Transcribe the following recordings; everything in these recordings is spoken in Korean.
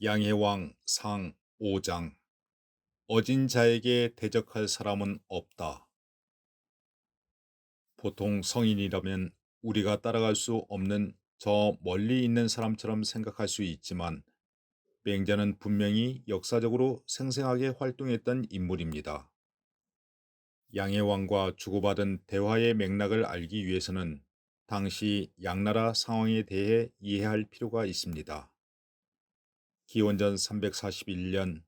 양해왕 상 5장 어진 자에게 대적할 사람은 없다. 보통 성인이라면 우리가 따라갈 수 없는 저 멀리 있는 사람처럼 생각할 수 있지만 맹자는 분명히 역사적으로 생생하게 활동했던 인물입니다. 양해왕과 주고받은 대화의 맥락을 알기 위해서는 당시 양나라 상황에 대해 이해할 필요가 있습니다. 기원전 341년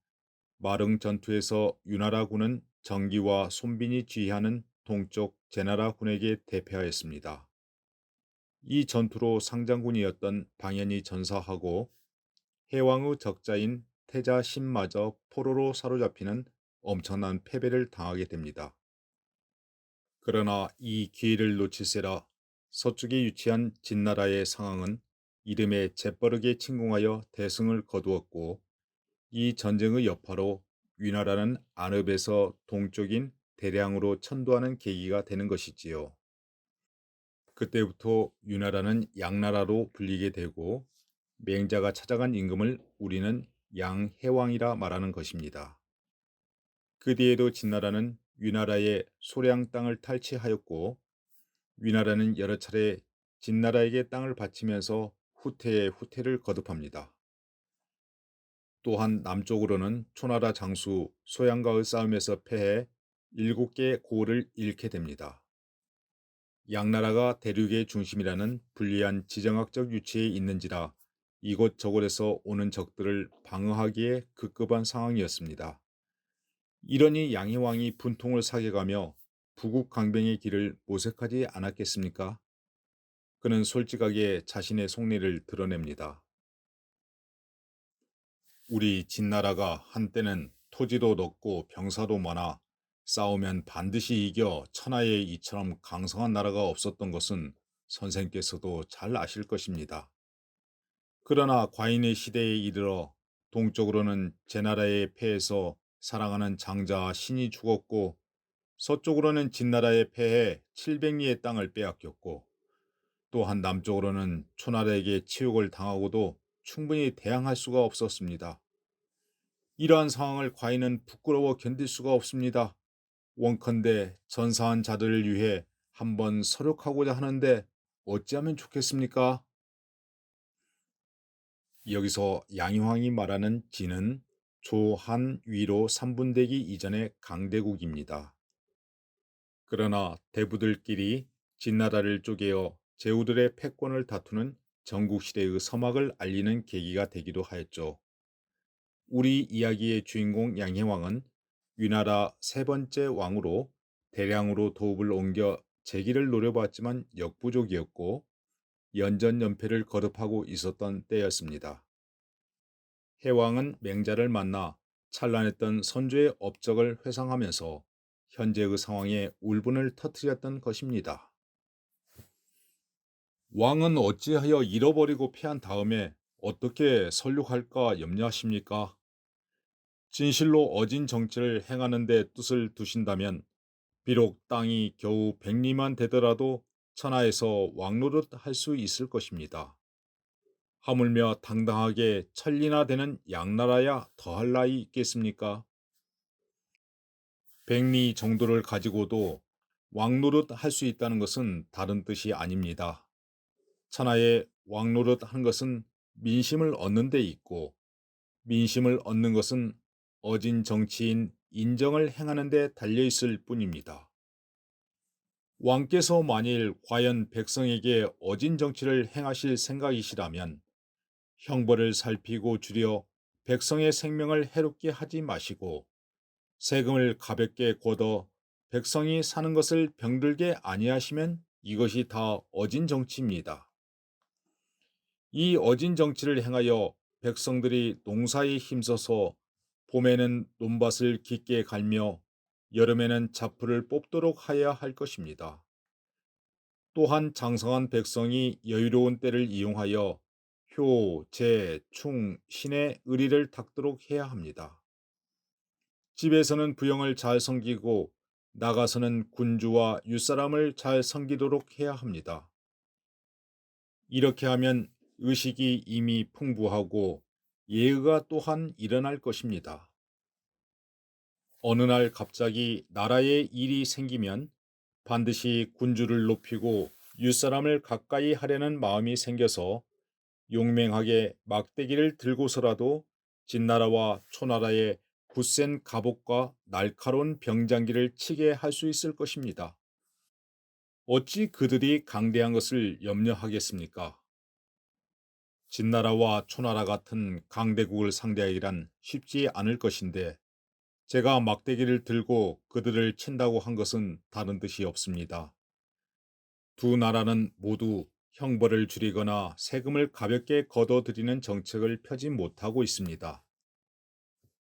마릉 전투에서 유나라군은 정기와 손빈이 지휘하는 동쪽 제나라군에게 대패하였습니다. 이 전투로 상장군이었던 방연이 전사하고 해왕의 적자인 태자신마저 포로로 사로잡히는 엄청난 패배를 당하게 됩니다. 그러나 이 기회를 놓칠세라 서쪽에 위치한 진나라의 상황은 이름에 재빠르게 침공하여 대승을 거두었고 이 전쟁의 여파로 위나라는 안읍에서 동쪽인 대량으로 천도하는 계기가 되는 것이지요. 그때부터 위나라는 양나라로 불리게 되고 맹자가 찾아간 임금을 우리는 양해왕이라 말하는 것입니다. 그 뒤에도 진나라는 위나라의 소량 땅을 탈취하였고 위나라는 여러 차례 진나라에게 땅을 바치면서 후퇴에 후퇴를 거듭합니다. 또한 남쪽으로는 초나라 장수 소양과의 싸움에서 패해 7개의 고을을 잃게 됩니다. 양나라가 대륙의 중심이라는 불리한 지정학적 위치에 있는지라 이곳저곳에서 오는 적들을 방어하기에 급급한 상황이었습니다. 이러니 양해왕이 분통을 사겨가며 부국 강병의 길을 모색하지 않았겠습니까? 그는 솔직하게 자신의 속내를 드러냅니다. 우리 진나라가 한때는 토지도 넓고 병사도 많아 싸우면 반드시 이겨 천하에 이처럼 강성한 나라가 없었던 것은 선생께서도 잘 아실 것입니다. 그러나 과인의 시대에 이르러 동쪽으로는 제나라의 패해서 사랑하는 장자 신이 죽었고 서쪽으로는 진나라의 패해 700리의 땅을 빼앗겼고 또한 남쪽으로는 초나라에게 치욕을 당하고도 충분히 대항할 수가 없었습니다. 이러한 상황을 과인은 부끄러워 견딜 수가 없습니다. 원컨대 전사한 자들을 위해 한번 서력하고자 하는데 어찌하면 좋겠습니까? 여기서 양희황이 말하는 진은 조한 위로 3분되기 이전의 강대국입니다. 그러나 대부들끼리 진나라를 쪼개어 제후들의 패권을 다투는 전국시대의 서막을 알리는 계기가 되기도 하였죠. 우리 이야기의 주인공 양해왕은 위나라 세 번째 왕으로 대량으로 도읍을 옮겨 재기를 노려봤지만 역부족이었고 연전연패를 거듭하고 있었던 때였습니다. 해왕은 맹자를 만나 찬란했던 선조의 업적을 회상하면서 현재의 상황에 울분을 터뜨렸던 것입니다. 왕은 어찌하여 잃어버리고 패한 다음에 어떻게 설육할까 염려하십니까? 진실로 어진 정치를 행하는 데 뜻을 두신다면 비록 땅이 겨우 100리만 되더라도 천하에서 왕노릇 할 수 있을 것입니다. 하물며 당당하게 천리나 되는 양나라야 더할 나위 있겠습니까? 100리 정도를 가지고도 왕노릇 할 수 있다는 것은 다른 뜻이 아닙니다. 천하에 왕노릇 하는 것은 민심을 얻는 데 있고 민심을 얻는 것은 어진 정치인 인정을 행하는 데 달려 있을 뿐입니다. 왕께서 만일 과연 백성에게 어진 정치를 행하실 생각이시라면 형벌을 살피고 줄여 백성의 생명을 해롭게 하지 마시고 세금을 가볍게 걷어 백성이 사는 것을 병들게 아니하시면 이것이 다 어진 정치입니다. 이 어진 정치를 행하여 백성들이 농사에 힘써서 봄에는 논밭을 깊게 갈며 여름에는 잡풀을 뽑도록 하여야 할 것입니다. 또한 장성한 백성이 여유로운 때를 이용하여 효, 재, 충, 신의 의리를 닦도록 해야 합니다. 집에서는 부영을 잘 섬기고 나가서는 군주와 윗사람을 잘 섬기도록 해야 합니다. 이렇게 하면 의식이 이미 풍부하고 예의가 또한 일어날 것입니다. 어느 날 갑자기 나라에 일이 생기면 반드시 군주를 높이고 윗사람을 가까이 하려는 마음이 생겨서 용맹하게 막대기를 들고서라도 진나라와 초나라의 굳센 갑옷과 날카로운 병장기를 치게 할 수 있을 것입니다. 어찌 그들이 강대한 것을 염려하겠습니까? 진나라와 초나라 같은 강대국을 상대하기란 쉽지 않을 것인데 제가 막대기를 들고 그들을 친다고 한 것은 다른 뜻이 없습니다. 두 나라는 모두 형벌을 줄이거나 세금을 가볍게 걷어들이는 정책을 펴지 못하고 있습니다.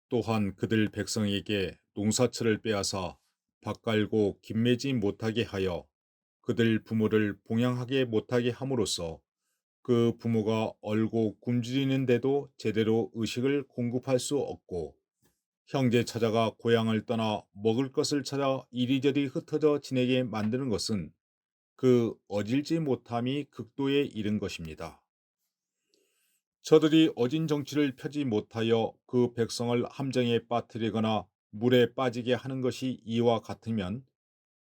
또한 그들 백성에게 농사철을 빼앗아 밭 갈고 김매지 못하게 하여 그들 부모를 봉양하게 못하게 함으로써 그 부모가 얼고 굶주리는데도 제대로 의식을 공급할 수 없고 형제 찾아가 고향을 떠나 먹을 것을 찾아 이리저리 흩어져 지내게 만드는 것은 그 어질지 못함이 극도에 이른 것입니다. 저들이 어진 정치를 펴지 못하여 그 백성을 함정에 빠뜨리거나 물에 빠지게 하는 것이 이와 같으면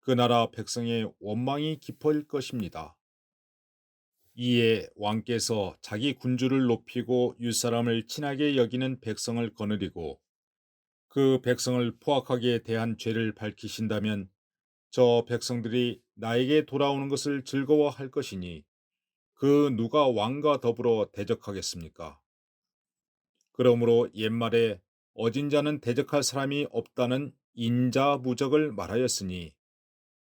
그 나라 백성의 원망이 깊어질 것입니다. 이에 왕께서 자기 군주를 높이고 윗사람을 친하게 여기는 백성을 거느리고 그 백성을 포악하게 대한 죄를 밝히신다면 저 백성들이 나에게 돌아오는 것을 즐거워할 것이니 그 누가 왕과 더불어 대적하겠습니까? 그러므로 옛말에 어진 자는 대적할 사람이 없다는 인자무적을 말하였으니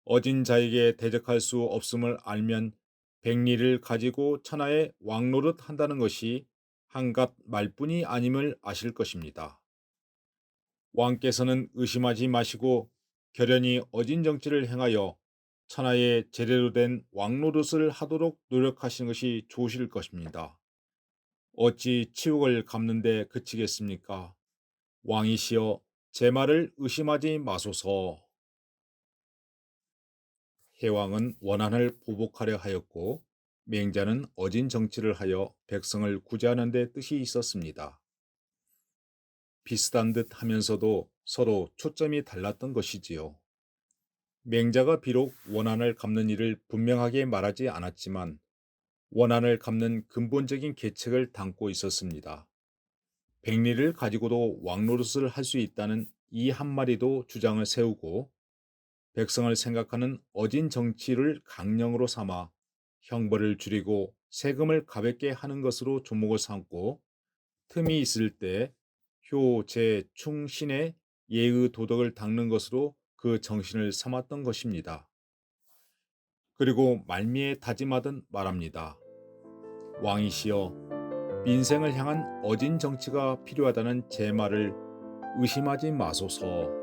어진 자에게 대적할 수 없음을 알면 백리를 가지고 천하의 왕노릇 한다는 것이 한갓 말뿐이 아님을 아실 것입니다. 왕께서는 의심하지 마시고 결연히 어진 정치를 행하여 천하에 제대로 된 왕노릇을 하도록 노력하시는 것이 좋으실 것입니다. 어찌 치욕을 갚는 데 그치겠습니까? 왕이시여 제 말을 의심하지 마소서. 해왕은 원한을 보복하려 하였고 맹자는 어진 정치를 하여 백성을 구제하는 데 뜻이 있었습니다. 비슷한 듯 하면서도 서로 초점이 달랐던 것이지요. 맹자가 비록 원한을 갚는 일을 분명하게 말하지 않았지만 원한을 갚는 근본적인 계책을 담고 있었습니다. 백리를 가지고도 왕노릇을 할 수 있다는 이 한마디도 주장을 세우고 백성을 생각하는 어진 정치를 강령으로 삼아 형벌을 줄이고 세금을 가볍게 하는 것으로 조목을 삼고 틈이 있을 때 효, 제, 충, 신의 예의 도덕을 닦는 것으로 그 정신을 삼았던 것입니다. 그리고 말미에 다짐하듯 말합니다. 왕이시여 민생을 향한 어진 정치가 필요하다는 제 말을 의심하지 마소서.